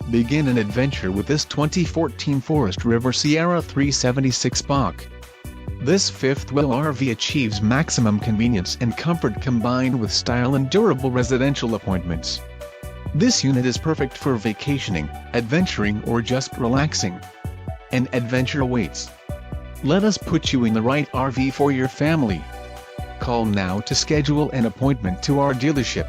Begin an adventure with this 2014 Forest River Sierra 376 Bach. This fifth-wheel RV achieves maximum convenience and comfort combined with style and durable residential appointments. This unit is perfect for vacationing, adventuring or just relaxing. An adventure awaits. Let us put you in the right RV for your family. Call now to schedule an appointment to our dealership.